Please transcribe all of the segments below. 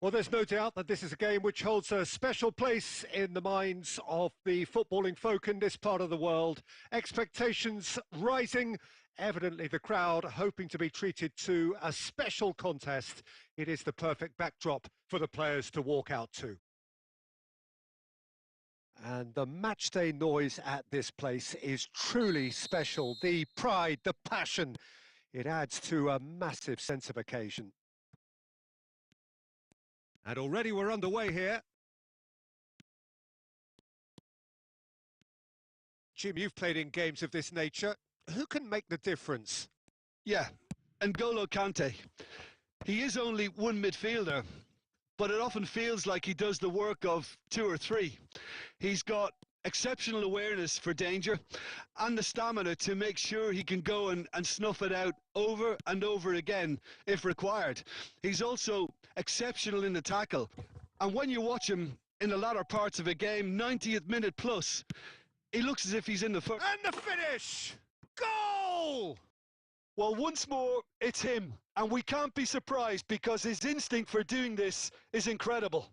Well, there's no doubt that this is a game which holds a special place in the minds of the footballing folk in this part of the world. Expectations rising, evidently the crowd hoping to be treated to a special contest. It is the perfect backdrop for the players to walk out to. And the matchday noise at this place is truly special. The pride, the passion, it adds to a massive sense of occasion. And already we're underway here. Jim, you've played in games of this nature. Who can make the difference? Yeah, N'Golo Kante. He is only one midfielder, but it often feels like he does the work of two or three. He's got exceptional awareness for danger and the stamina to make sure he can go and snuff it out over and over again if required. He's also exceptional in the tackle, and when you watch him in the latter parts of a game, 90th minute plus, he looks as if he's in the first. And the finish! Goal! Well, once more, it's him, and we can't be surprised because his instinct for doing this is incredible.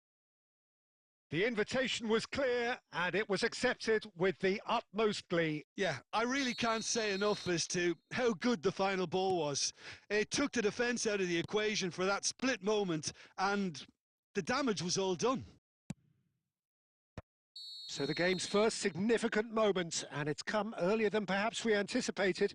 The invitation was clear and it was accepted with the utmost glee. Yeah, I really can't say enough as to how good the final ball was. It took the defence out of the equation for that split moment, and the damage was all done. So the game's first significant moment, and it's come earlier than perhaps we anticipated.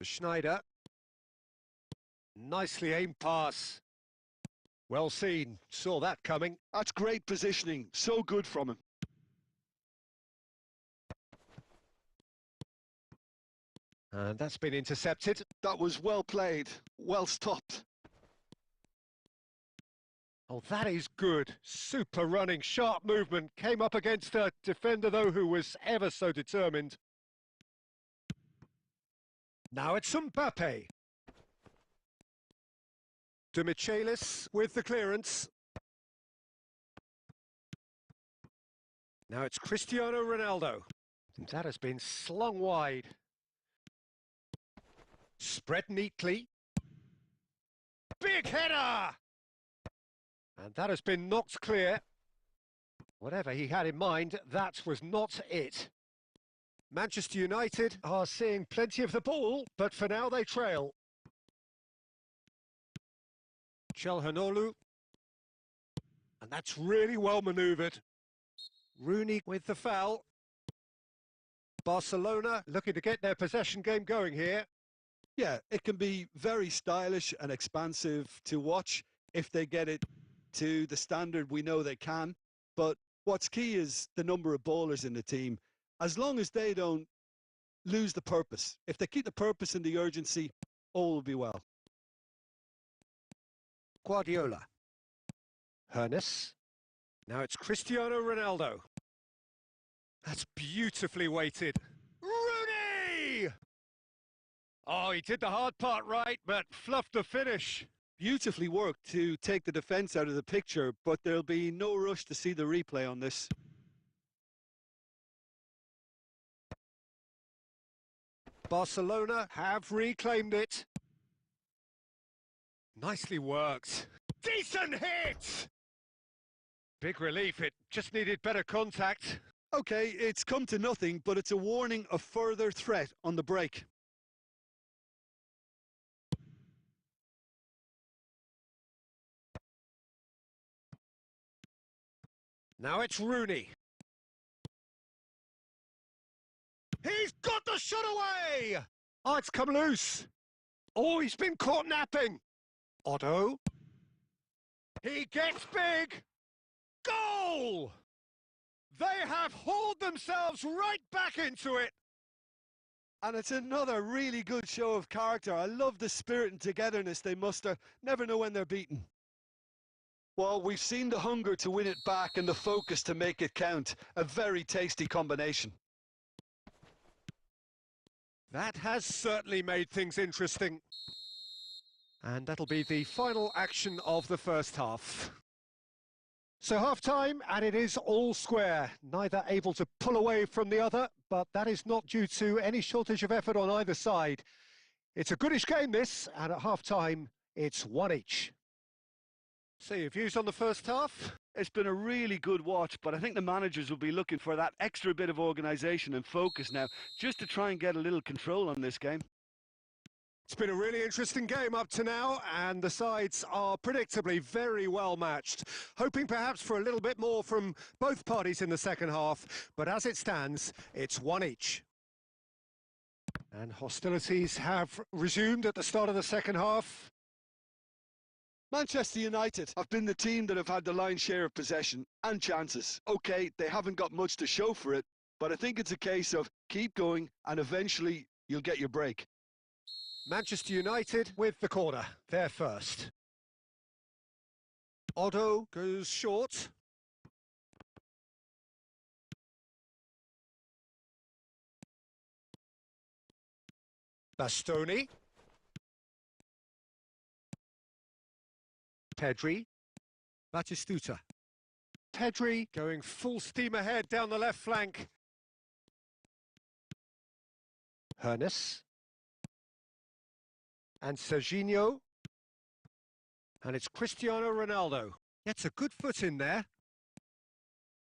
Schneider. Nicely aimed pass. Well seen. Saw that coming. That's great positioning. So good from him. And that's been intercepted. That was well played. Well stopped. Oh, that is good. Super running, sharp movement. Came up against a defender, though, who was ever so determined. Now it's Mbappe. De Michelis with the clearance. Now it's Cristiano Ronaldo. That has been slung wide. Spread neatly. Big header! And that has been knocked clear. Whatever he had in mind, that was not it. Manchester United are seeing plenty of the ball, but for now they trail. Çalhanoğlu. And that's really well manoeuvred. Rooney with the foul. Barcelona looking to get their possession game going here. Yeah, it can be very stylish and expansive to watch if they get it to the standard we know they can. But what's key is the number of ballers in the team. As long as they don't lose the purpose. If they keep the purpose and the urgency, all will be well. Guardiola. Hernes. Now it's Cristiano Ronaldo. That's beautifully weighted. Rooney! Oh, he did the hard part right, but fluffed the finish. Beautifully worked to take the defence out of the picture, but there'll be no rush to see the replay on this. Barcelona have reclaimed it. Nicely worked. Decent hit! Big relief, it just needed better contact. Okay, it's come to nothing, but it's a warning of further threat on the break. Now it's Rooney. He's got the shot away! Oh, it's come loose. Oh, he's been caught napping. Otto. He gets big. Goal! They have hauled themselves right back into it. And it's another really good show of character. I love the spirit and togetherness they muster. Never know when they're beaten. Well, we've seen the hunger to win it back and the focus to make it count. A very tasty combination. That has certainly made things interesting. And that'll be the final action of the first half. So half-time, and it is all square. Neither able to pull away from the other, but that is not due to any shortage of effort on either side. It's a goodish game, this, and at half-time, it's one each. So your views on the first half? It's been a really good watch, but I think the managers will be looking for that extra bit of organisation and focus now, just to try and get a little control on this game. It's been a really interesting game up to now, and the sides are predictably very well matched. Hoping perhaps for a little bit more from both parties in the second half, but as it stands, it's one each. And hostilities have resumed at the start of the second half. Manchester United have been the team that have had the lion's share of possession and chances. OK, they haven't got much to show for it, but I think it's a case of keep going and eventually you'll get your break. Manchester United with the corner, they're first. Otto goes short. Bastoni. Pedri. Batistuta. Pedri going full steam ahead down the left flank. Hernes. And Serginho. And it's Cristiano Ronaldo. Gets a good foot in there.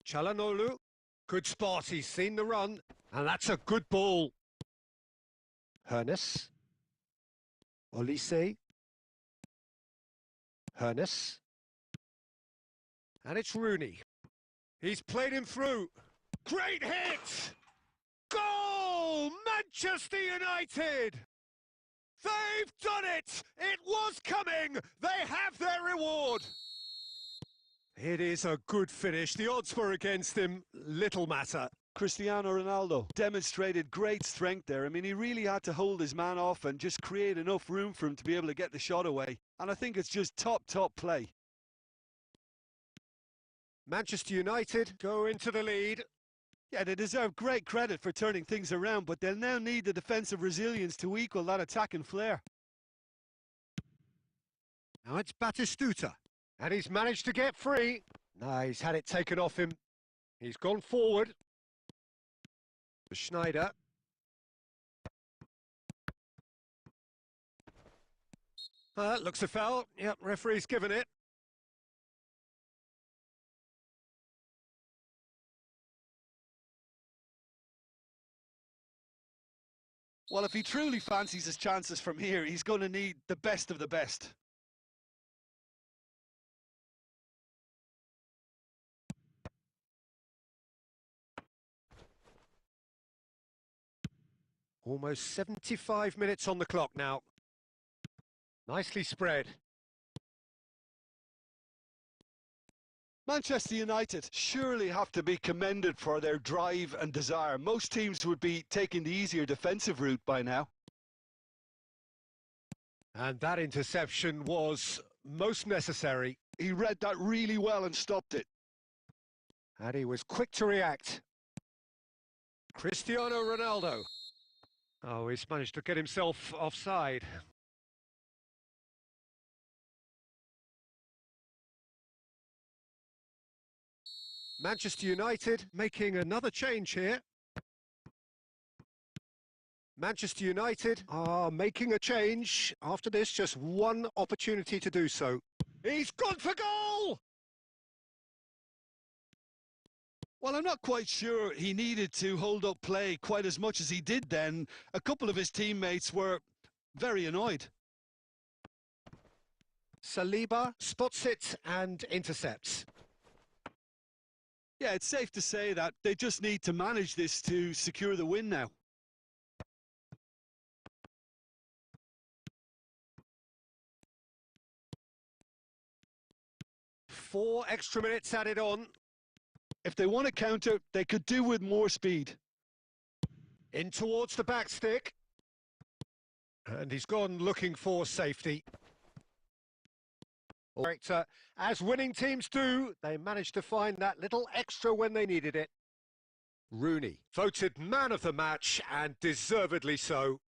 Çalhanoğlu. Good spot, he's seen the run. And that's a good ball. Hernes. Olise. Hernes. And it's Rooney. He's played him through. Great hit! Goal! Manchester United! They've done it! It was coming! They have their reward! It is a good finish. The odds were against him. Little matter. Cristiano Ronaldo demonstrated great strength there. I mean, he really had to hold his man off and just create enough room for him to be able to get the shot away. And I think it's just top play. Manchester United go into the lead. Yeah, they deserve great credit for turning things around, but they'll now need the defensive resilience to equal that attacking flair. Now it's Batistuta. And he's managed to get free. No, he's had it taken off him. He's gone forward. Schneider. Looks a foul. Yep, referee's given it. Well, if he truly fancies his chances from here, he's going to need the best of the best. Almost 75 minutes on the clock now. Nicely spread. Manchester United surely have to be commended for their drive and desire. Most teams would be taking the easier defensive route by now. And that interception was most necessary. He read that really well and stopped it. And he was quick to react. Cristiano Ronaldo. Oh, he's managed to get himself offside. Manchester United making another change here. Manchester United are making a change. After this, just one opportunity to do so. He's gone for goal! Well, I'm not quite sure he needed to hold up play quite as much as he did then. A couple of his teammates were very annoyed. Saliba spots it and intercepts. Yeah, it's safe to say that they just need to manage this to secure the win now. Four extra minutes added on. If they want to counter, they could do with more speed. In towards the back stick. And he's gone looking for safety. Character, as winning teams do, they managed to find that little extra when they needed it. Rooney, voted man of the match, and deservedly so.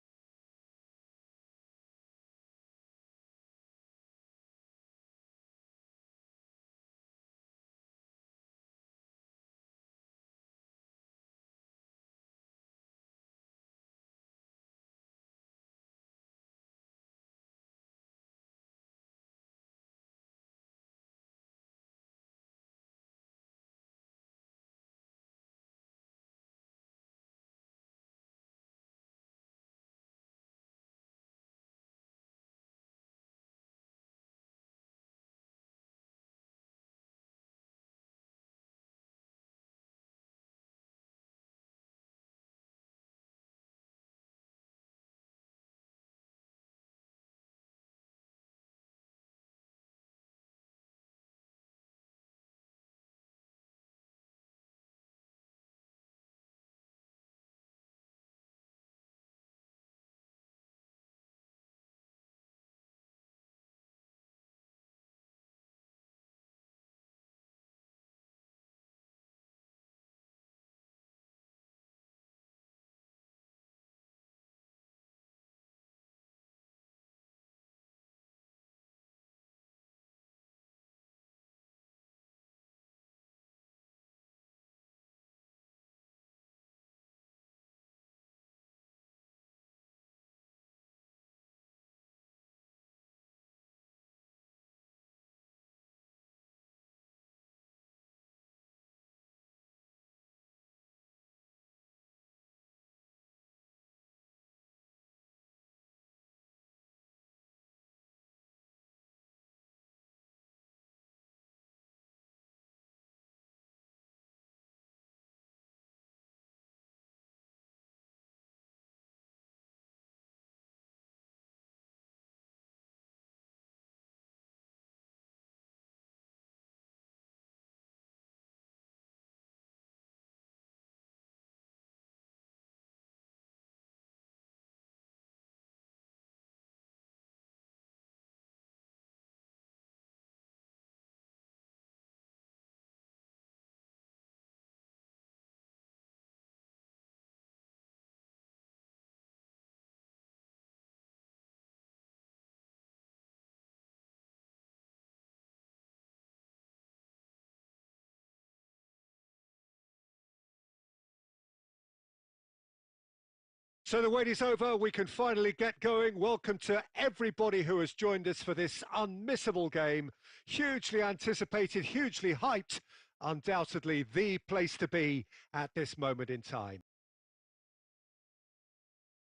So the wait is over, we can finally get going. Welcome to everybody who has joined us for this unmissable game. Hugely anticipated, hugely hyped, undoubtedly the place to be at this moment in time.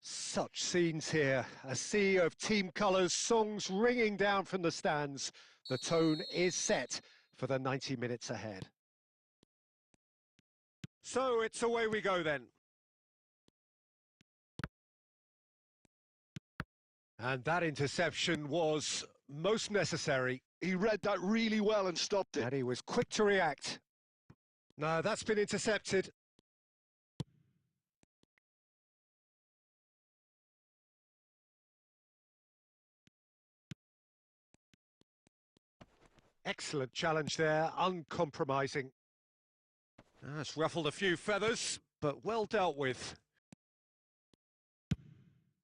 Such scenes here, a sea of team colours, songs ringing down from the stands. The tone is set for the 90 minutes ahead. So it's away we go then. And that interception was most necessary. He read that really well and stopped it. And he was quick to react. No, that's been intercepted. Excellent challenge there, uncompromising. That's ruffled a few feathers, but well dealt with.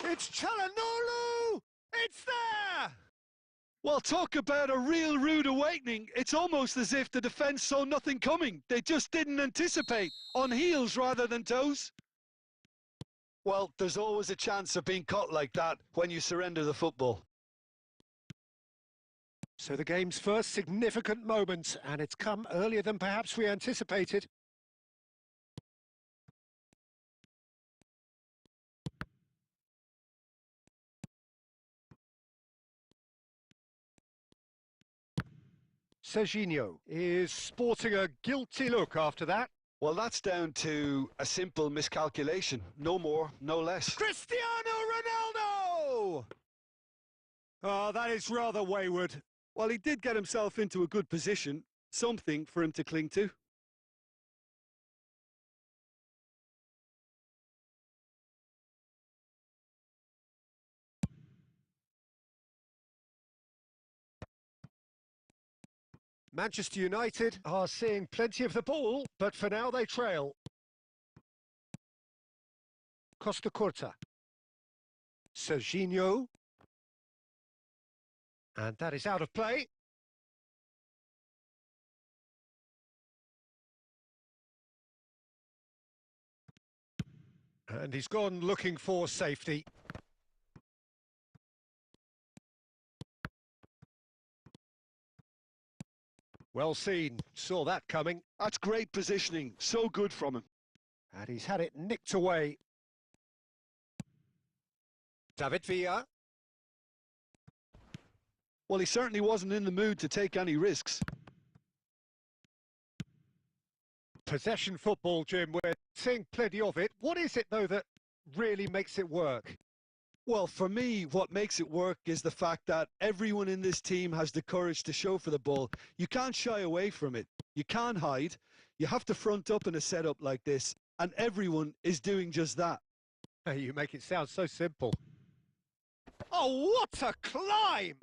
It's Chalanolu! It's there! Well, talk about a real rude awakening. It's almost as if the defence saw nothing coming. They just didn't anticipate, on heels rather than toes. Well, there's always a chance of being caught like that when you surrender the football. So the game's first significant moment, and it's come earlier than perhaps we anticipated. Serginho is sporting a guilty look after that. Well, that's down to a simple miscalculation. No more, no less. Cristiano Ronaldo! Oh, that is rather wayward. Well, he did get himself into a good position, something for him to cling to. Manchester United are seeing plenty of the ball, but for now they trail. Costa Curta. Serginho. And that is out of play. And he's gone looking for safety. Well seen, saw that coming. That's great positioning, so good from him. And he's had it nicked away. David Villa. Well, he certainly wasn't in the mood to take any risks. Possession football, Jim, we're seeing plenty of it. What is it, though, that really makes it work? Well, for me, what makes it work is the fact that everyone in this team has the courage to show for the ball. You can't shy away from it. You can't hide. You have to front up in a setup like this, and everyone is doing just that. You make it sound so simple. Oh, what a climb!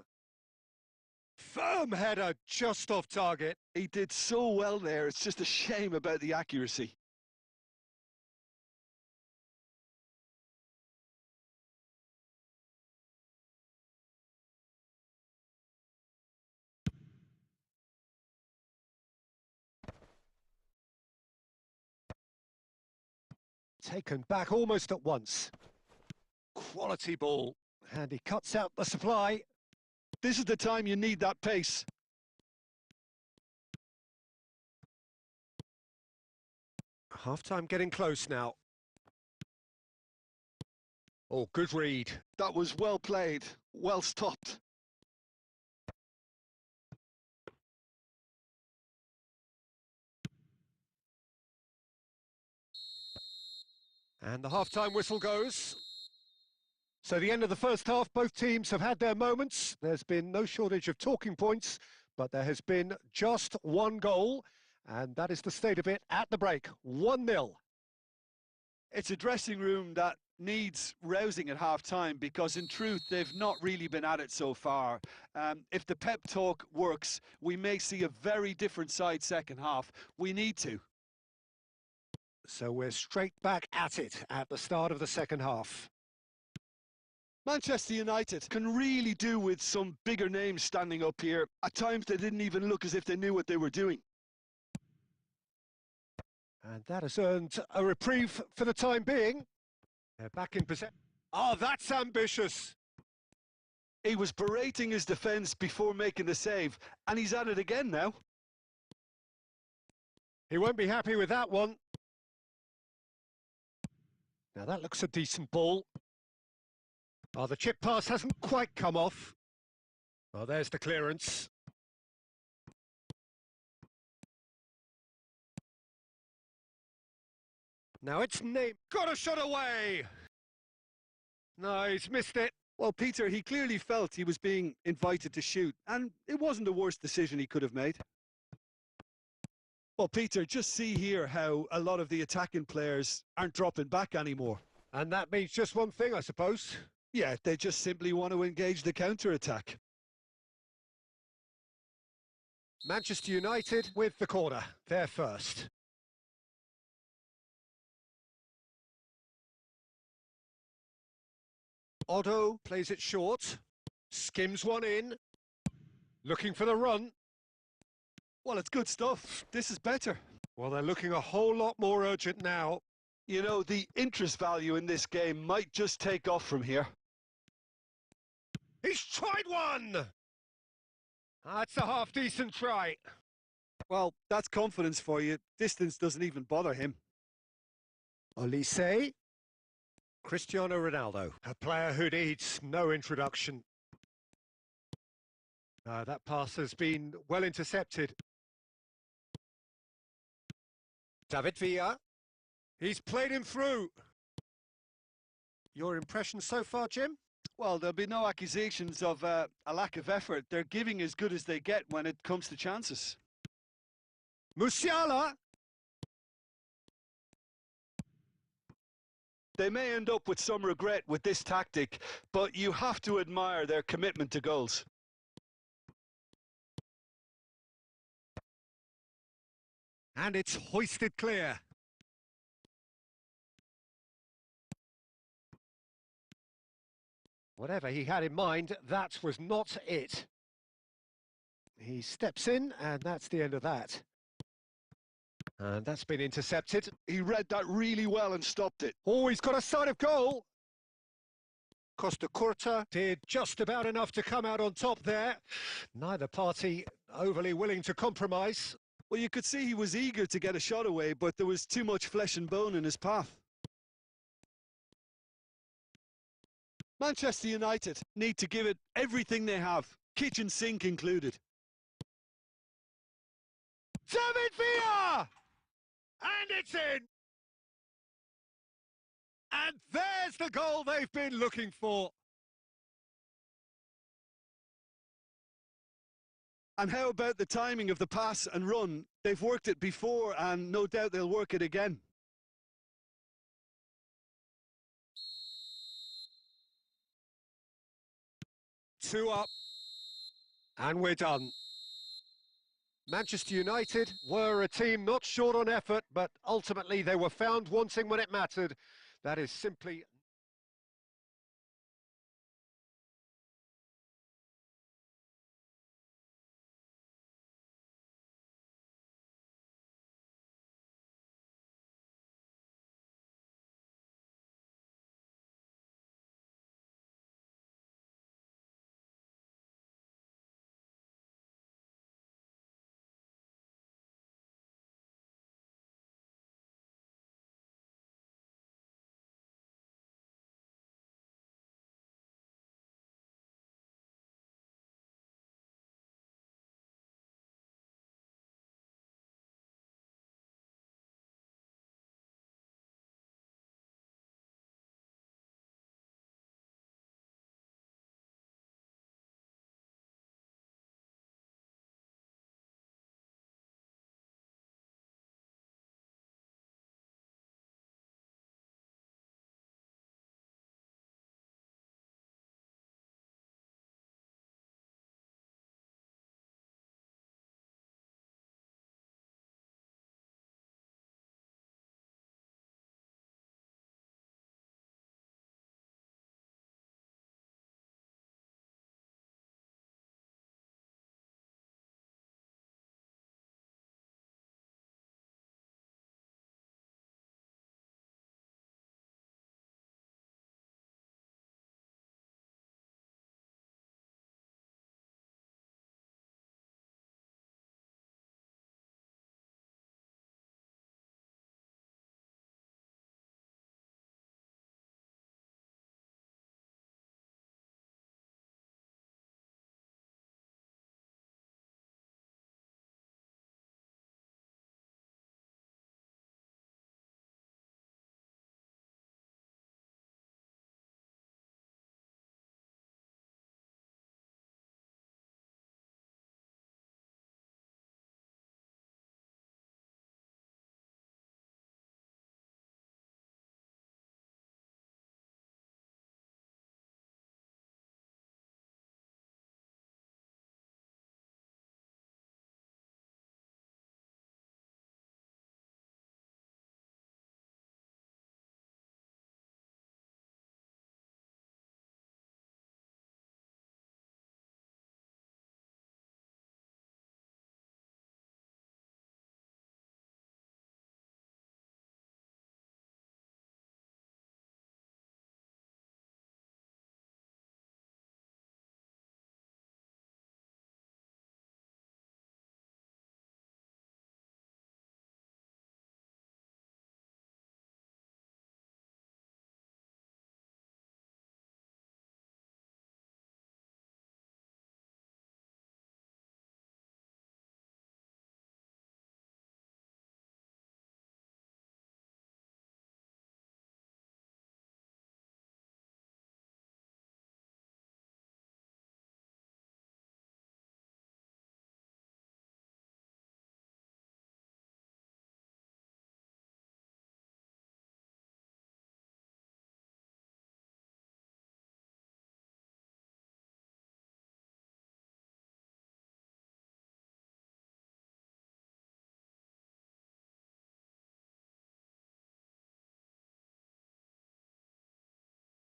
Firm header just off target. He did so well there. It's just a shame about the accuracy. Taken back almost at once. Quality ball. And he cuts out the supply. This is the time you need that pace. Half-time getting close now. Oh, good read. That was well played, well stopped. And the half-time whistle goes. So the end of the first half, both teams have had their moments. There's been no shortage of talking points, but there has been just one goal, and that is the state of it at the break, 1-0. It's a dressing room that needs rousing at half-time because, in truth, they've not really been at it so far. If the pep talk works, we may see a very different side second half. We need to. So we're straight back at it at the start of the second half. Manchester United can really do with some bigger names standing up here. At times they didn't even look as if they knew what they were doing. And that has earned a reprieve for the time being. They're back in possession. Oh, that's ambitious. He was berating his defence before making the save, and he's at it again now. He won't be happy with that one. Now that looks a decent ball. Oh, the chip pass hasn't quite come off. Oh, there's the clearance. Now it's named. Got a shot away! No, he's missed it. Well, Peter, he clearly felt he was being invited to shoot, and it wasn't the worst decision he could have made. Well, Peter, just see here how a lot of the attacking players aren't dropping back anymore. And that means just one thing, I suppose. Yeah, they just simply want to engage the counter-attack. Manchester United with the corner. They're first. Otto plays it short. Skims one in. Looking for the run. Well, it's good stuff. This is better. Well, they're looking a whole lot more urgent now. You know, the interest value in this game might just take off from here. He's tried one! That's a half-decent try. Well, that's confidence for you. Distance doesn't even bother him. Olise. Cristiano Ronaldo, a player who needs no introduction. That pass has been well intercepted. David Villa. He's played him through. Your impression so far, Jim? Well, there'll be no accusations of a lack of effort. They're giving as good as they get when it comes to chances. Musiala. They may end up with some regret with this tactic, but you have to admire their commitment to goals. And it's hoisted clear. Whatever he had in mind, that was not it. He steps in, and that's the end of that. And that's been intercepted. He read that really well and stopped it. Oh, he's got a side of goal. Costa Curta did just about enough to come out on top there. Neither party overly willing to compromise. Well, you could see he was eager to get a shot away, but there was too much flesh and bone in his path. Manchester United need to give it everything they have, kitchen sink included. David Villa! And it's in! And there's the goal they've been looking for. And how about the timing of the pass and run? They've worked it before, and no doubt they'll work it again. Two up. And we're done. Manchester United were a team not short on effort, but ultimately they were found wanting when it mattered. That is simply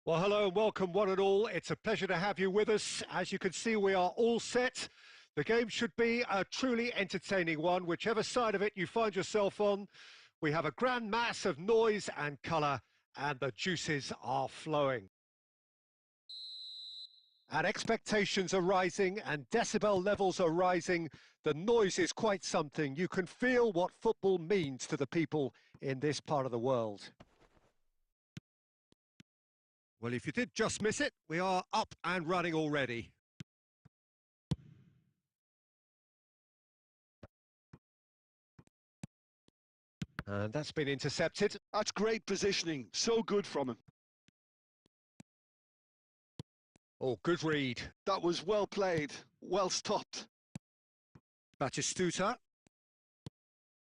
Well, hello and welcome one and all. It's a pleasure to have you with us. As you can see, we are all set. The game should be a truly entertaining one, whichever side of it you find yourself on. We have a grand mass of noise and colour, and the juices are flowing. And expectations are rising and decibel levels are rising. The noise is quite something. You can feel what football means to the people in this part of the world. Well, if you did just miss it, we are up and running already. And that's been intercepted. That's great positioning. So good from him. Oh, good read. That was well played. Well stopped. Batistuta.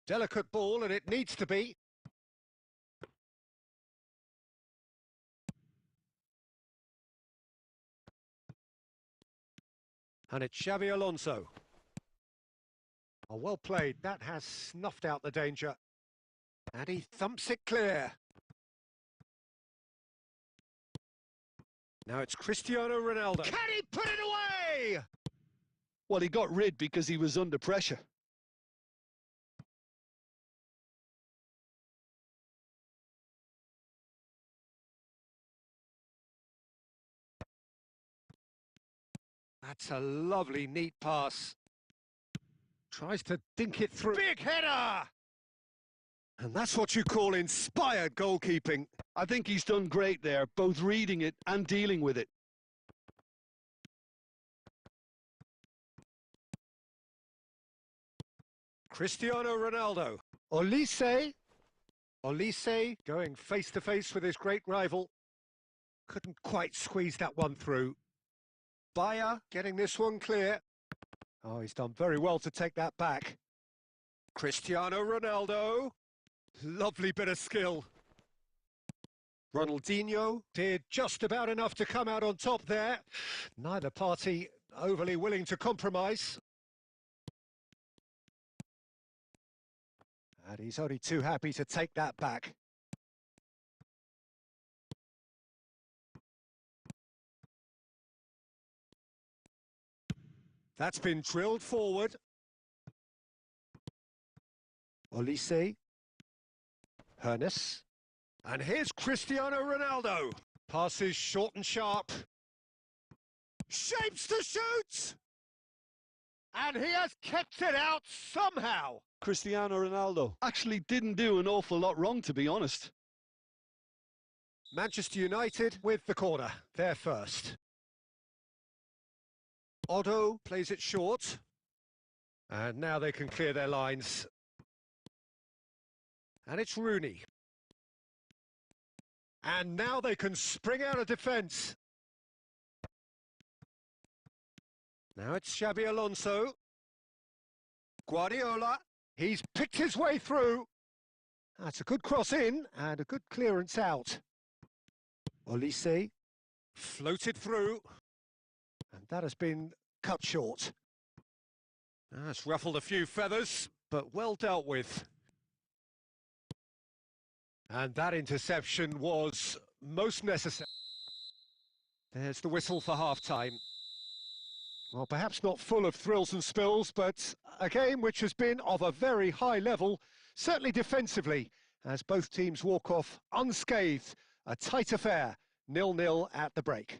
Delicate ball, and it needs to be. And it's Xavi Alonso. Oh, well played. That has snuffed out the danger. And he thumps it clear. Now it's Cristiano Ronaldo. Can he put it away? Well, he got rid because he was under pressure. That's a lovely, neat pass. Tries to dink it through. Big header! And that's what you call inspired goalkeeping. I think he's done great there, both reading it and dealing with it. Cristiano Ronaldo. Olise. Olise going face-to-face with his great rival. Couldn't quite squeeze that one through. Bayer getting this one clear. Oh, he's done very well to take that back. Cristiano Ronaldo. Lovely bit of skill. Ronaldinho did just about enough to come out on top there. Neither party overly willing to compromise. And he's only too happy to take that back. That's been drilled forward. Olise. Hernes. And here's Cristiano Ronaldo. Passes short and sharp. Shapes to shoot! And he has kept it out somehow. Cristiano Ronaldo actually didn't do an awful lot wrong, to be honest. Manchester United with the corner. They're first. Otto plays it short. And now they can clear their lines. And it's Rooney. And now they can spring out of defence. Now it's Xabi Alonso. Guardiola. He's picked his way through. That's a good cross in and a good clearance out. Olise floated through. And that has been cut short. That's ruffled a few feathers, but well dealt with. And that interception was most necessary. There's the whistle for half-time. Well, perhaps not full of thrills and spills, but a game which has been of a very high level, certainly defensively, as both teams walk off unscathed. A tight affair, 0-0 at the break.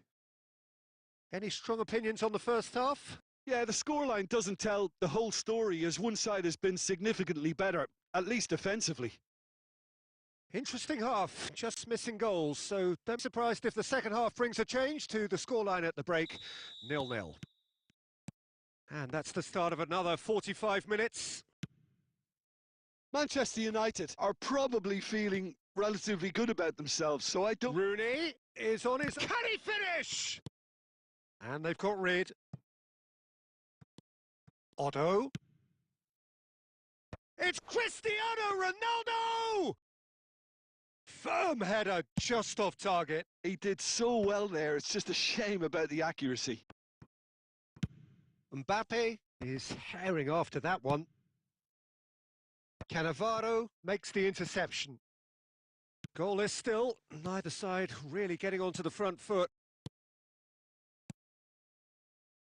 Any strong opinions on the first half? Yeah, the scoreline doesn't tell the whole story, as one side has been significantly better, at least defensively. Interesting half, just missing goals, so don't be surprised if the second half brings a change to the scoreline at the break, 0-0. And that's the start of another 45 minutes. Manchester United are probably feeling relatively good about themselves, so I don't... Rooney is on his... Can he finish? And they've got rid. Otto. It's Cristiano Ronaldo! Firm header just off target. He did so well there, it's just a shame about the accuracy. Mbappe is herring after that one. Cannavaro makes the interception. Goalless still, neither side really getting onto the front foot.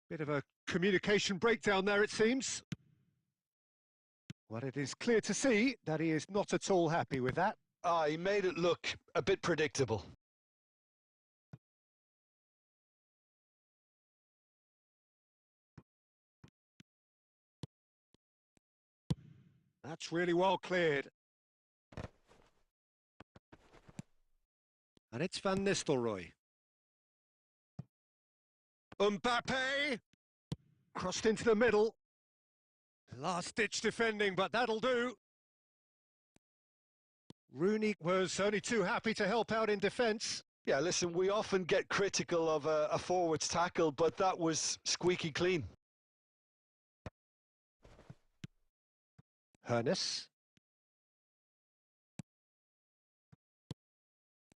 Bit of a communication breakdown there, it seems. Well, it is clear to see that he is not at all happy with that. He made it look a bit predictable. That's really well cleared. And it's Van Nistelrooy. Mbappe! Crossed into the middle. Last-ditch defending, but that'll do. Rooney was only too happy to help out in defence. Yeah, listen, we often get critical of a forward's tackle, but that was squeaky clean. Hernes.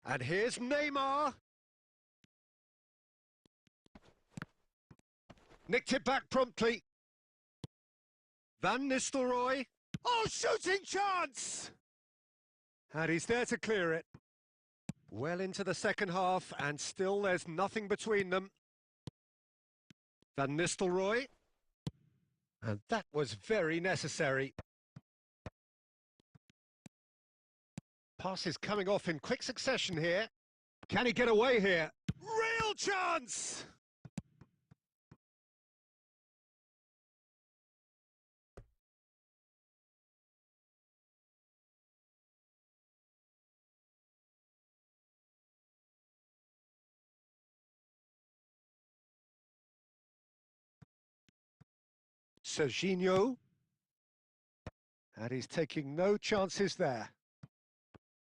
And here's Neymar. Nicked it back promptly. Van Nistelrooy. Oh, shooting chance! And he's there to clear it. Well into the second half, and still there's nothing between them. Van Nistelrooy. And that was very necessary. Passes coming off in quick succession here. Can he get away here? Real chance! Serginho. And he's taking no chances there.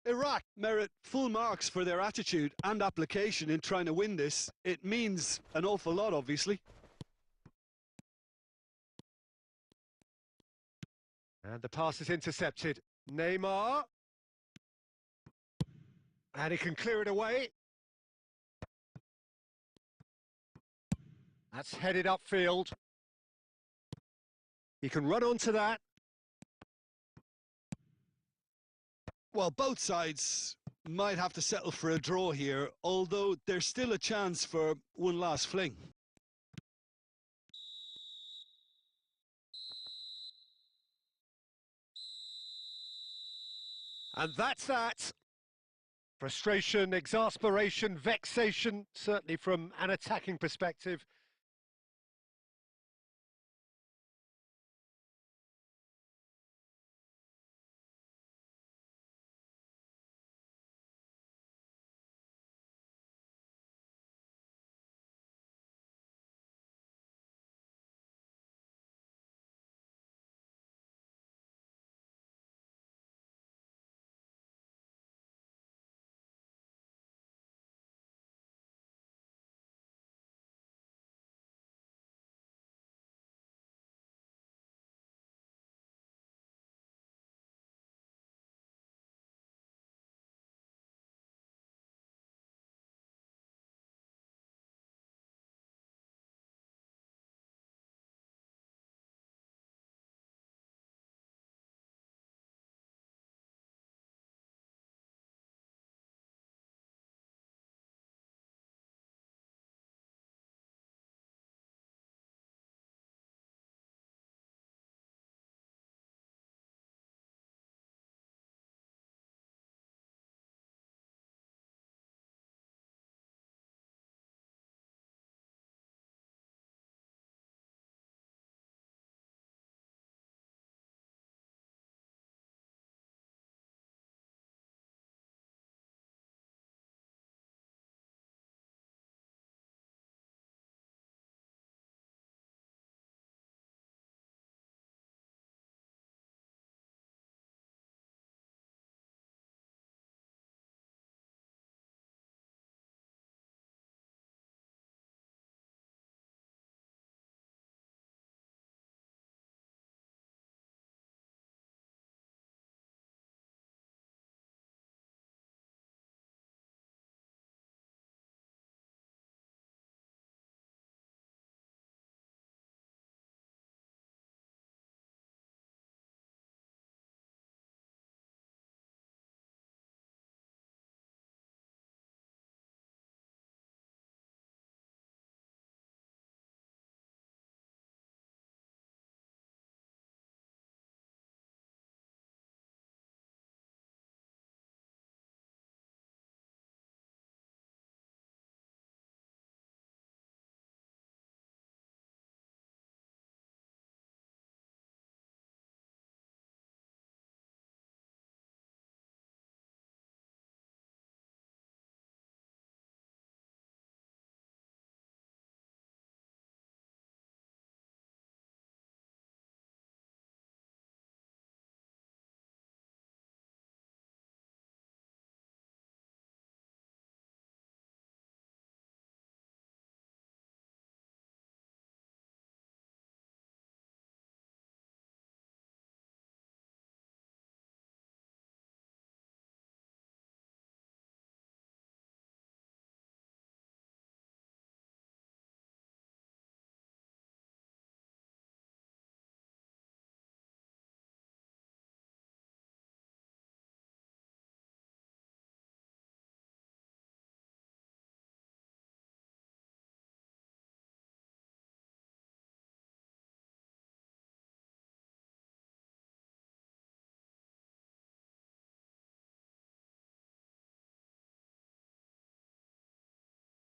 Iraq merit full marks for their attitude and application in trying to win this. It means an awful lot, obviously. And the pass is intercepted. Neymar. And he can clear it away. That's headed upfield. He can run onto that. Well, both sides might have to settle for a draw here, although there's still a chance for one last fling. And that's that. Frustration, exasperation, vexation, certainly from an attacking perspective.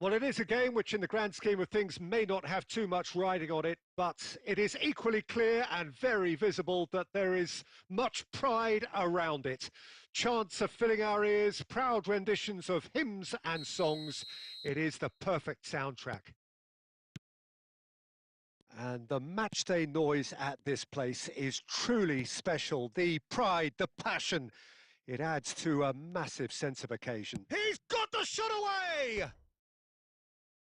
Well, it is a game which, in the grand scheme of things, may not have too much riding on it, but it is equally clear and very visible that there is much pride around it. Chants are filling our ears, proud renditions of hymns and songs. It is the perfect soundtrack. And the matchday noise at this place is truly special. The pride, the passion, it adds to a massive sense of occasion. He's got the shot away!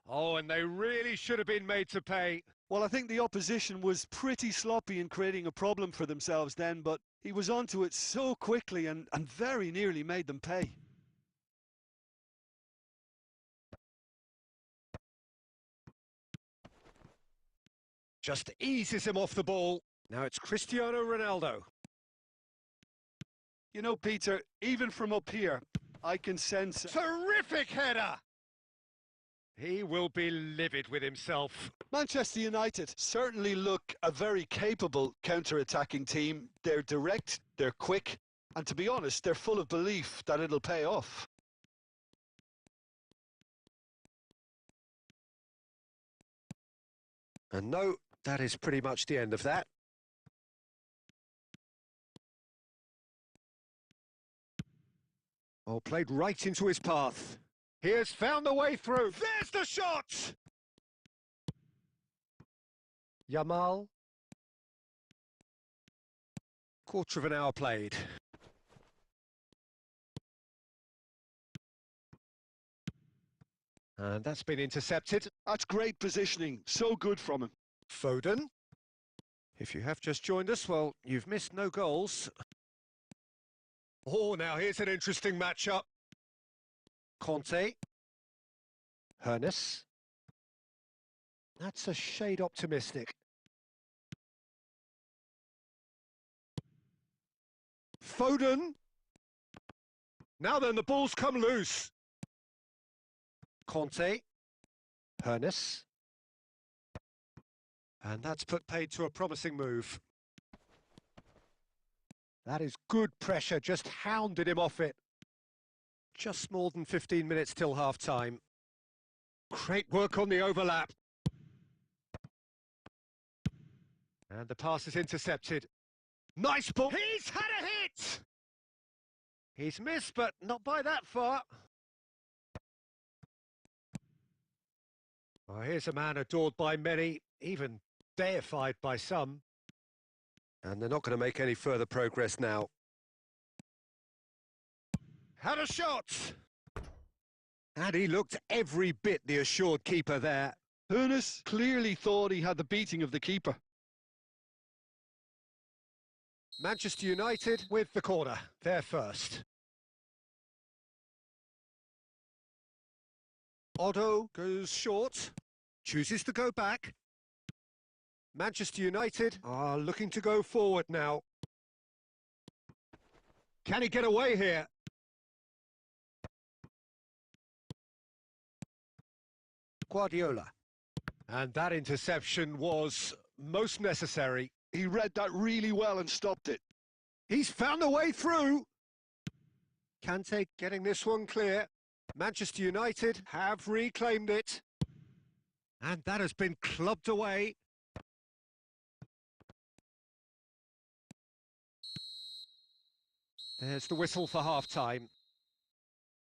Oh, and they really should have been made to pay. Well, I think the opposition was pretty sloppy in creating a problem for themselves then, but he was onto it so quickly and very nearly made them pay. Just eases him off the ball. Now it's Cristiano Ronaldo. You know, Peter, even from up here, I can sense... Terrific header! He will be livid with himself. Manchester United certainly look a very capable counter-attacking team. They're direct, they're quick, and to be honest, they're full of belief that it'll pay off. And no, that is pretty much the end of that. Oh, played right into his path. He has found the way through. There's the shot! Yamal. Quarter of an hour played. And that's been intercepted. That's great positioning. So good from him. Foden. If you have just joined us, well, you've missed no goals. Oh, now here's an interesting matchup. Conte. Hernes. That's a shade optimistic. Foden. Now then, the ball's come loose. Conte. Hernes. And that's put paid to a promising move. That is good pressure, just hounded him off it. Just more than 15 minutes till half-time. Great work on the overlap. And the pass is intercepted. Nice ball. He's had a hit! He's missed, but not by that far. Oh, here's a man adored by many, even deified by some. And they're not going to make any further progress now. Had a shot! And he looked every bit the assured keeper there. Hernes clearly thought he had the beating of the keeper. Manchester United with the corner, they're first. Otto goes short, chooses to go back. Manchester United are looking to go forward now. Can he get away here? Guardiola. And that interception was most necessary. He read that really well and stopped it. He's found a way through. Kante getting this one clear. Manchester United have reclaimed it. And that has been clubbed away. There's the whistle for half-time.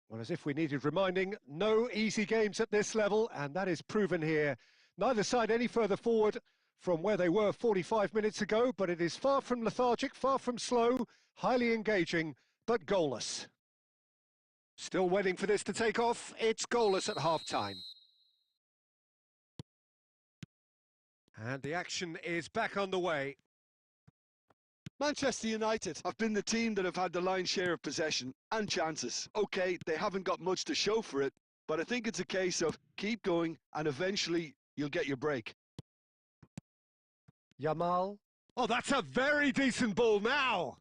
Well, as if we needed reminding, no easy games at this level, and that is proven here. Neither side any further forward from where they were 45 minutes ago, but it is far from lethargic, far from slow, highly engaging, but goalless. Still waiting for this to take off. It's goalless at half-time. And the action is back underway. Manchester United have been the team that have had the lion's share of possession and chances. OK, they haven't got much to show for it, but I think it's a case of keep going and eventually you'll get your break. Yamal. Oh, that's a very decent ball now.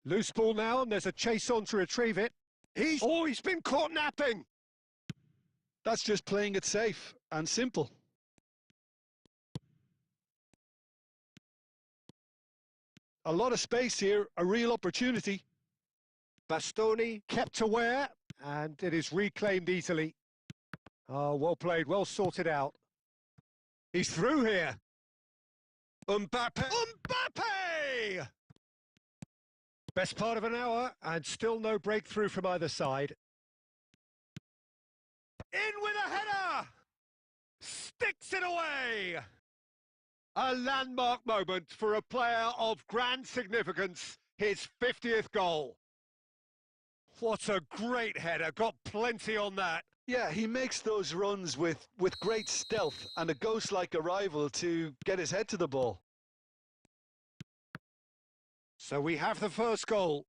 Loose ball now, and there's a chase on to retrieve it. He's been caught napping. That's just playing it safe and simple. A lot of space here, a real opportunity. Bastoni kept aware, and it is reclaimed easily. Oh, well played, well sorted out. He's through here. Mbappe! Mbappe! Best part of an hour, and still no breakthrough from either side. In with a header! Sticks it away! A landmark moment for a player of grand significance, his 50th goal. What a great header, got plenty on that. Yeah, he makes those runs with great stealth and a ghost-like arrival to get his head to the ball. So we have the first goal.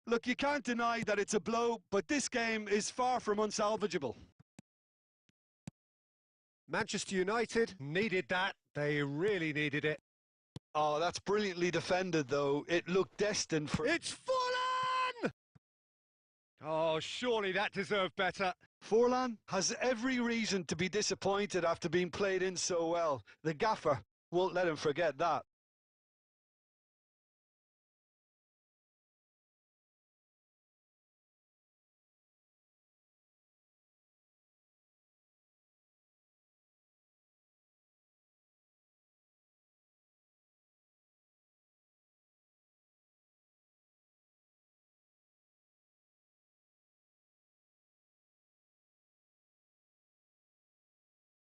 Look, you can't deny that it's a blow, but this game is far from unsalvageable. Manchester United needed that. They really needed it. Oh, that's brilliantly defended, though. It looked destined for... It's Forlan! Oh, surely that deserved better. Forlan has every reason to be disappointed after being played in so well. The gaffer won't let him forget that.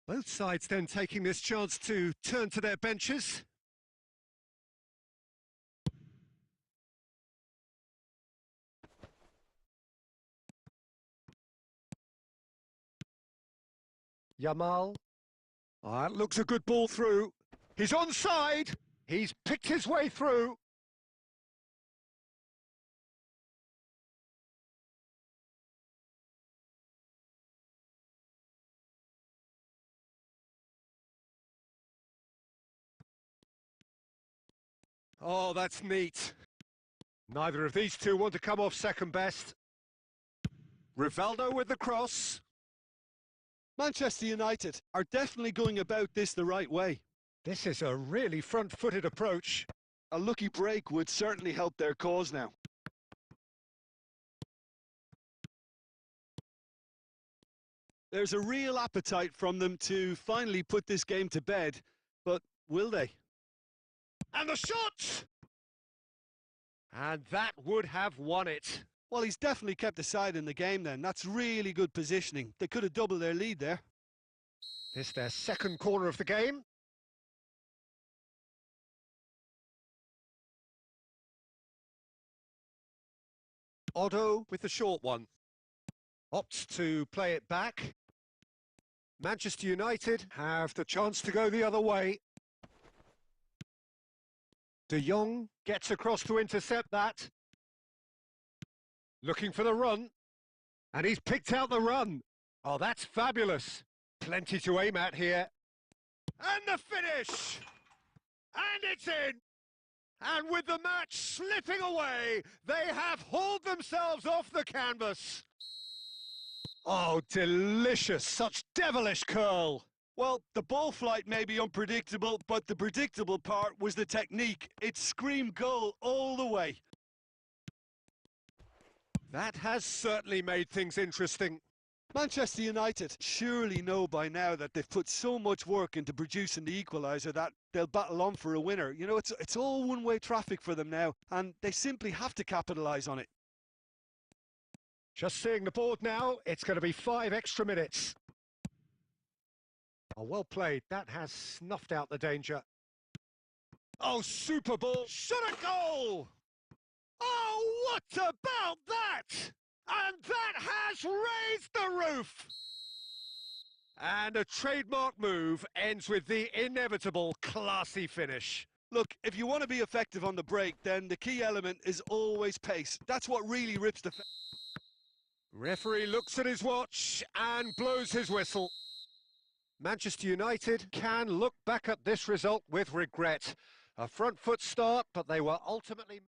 Both sides then taking this chance to turn to their benches. Yamal. Oh, that looks a good ball through. He's onside. He's picked his way through. Oh, that's neat. Neither of these two want to come off second best. Rivaldo with the cross. Manchester United are definitely going about this the right way. This is a really front-footed approach. A lucky break would certainly help their cause now. There's a real appetite from them to finally put this game to bed, but will they? And the shot! And that would have won it. Well, he's definitely kept the side in the game then. That's really good positioning. They could have doubled their lead there. This their second corner of the game. Otto with the short one. Opts to play it back. Manchester United have the chance to go the other way. De Jong gets across to intercept that. Looking for the run. And he's picked out the run. Oh, that's fabulous. Plenty to aim at here. And the finish! And it's in! And with the match slipping away, they have hauled themselves off the canvas. Oh, delicious. Such devilish curl. Well, the ball flight may be unpredictable, but the predictable part was the technique. It screamed goal all the way. That has certainly made things interesting. Manchester United surely know by now that they've put so much work into producing the equaliser that they'll battle on for a winner. You know, it's all one-way traffic for them now, and they simply have to capitalise on it. Just seeing the board now, it's going to be 5 extra minutes. Oh, well played. That has snuffed out the danger. Oh, super ball. Shot a goal! Oh, what about that? And that has raised the roof! And a trademark move ends with the inevitable classy finish. Look, if you want to be effective on the break, then the key element is always pace. That's what really rips the... Referee looks at his watch and blows his whistle. Manchester United can look back at this result with regret. A front foot start, but they were ultimately...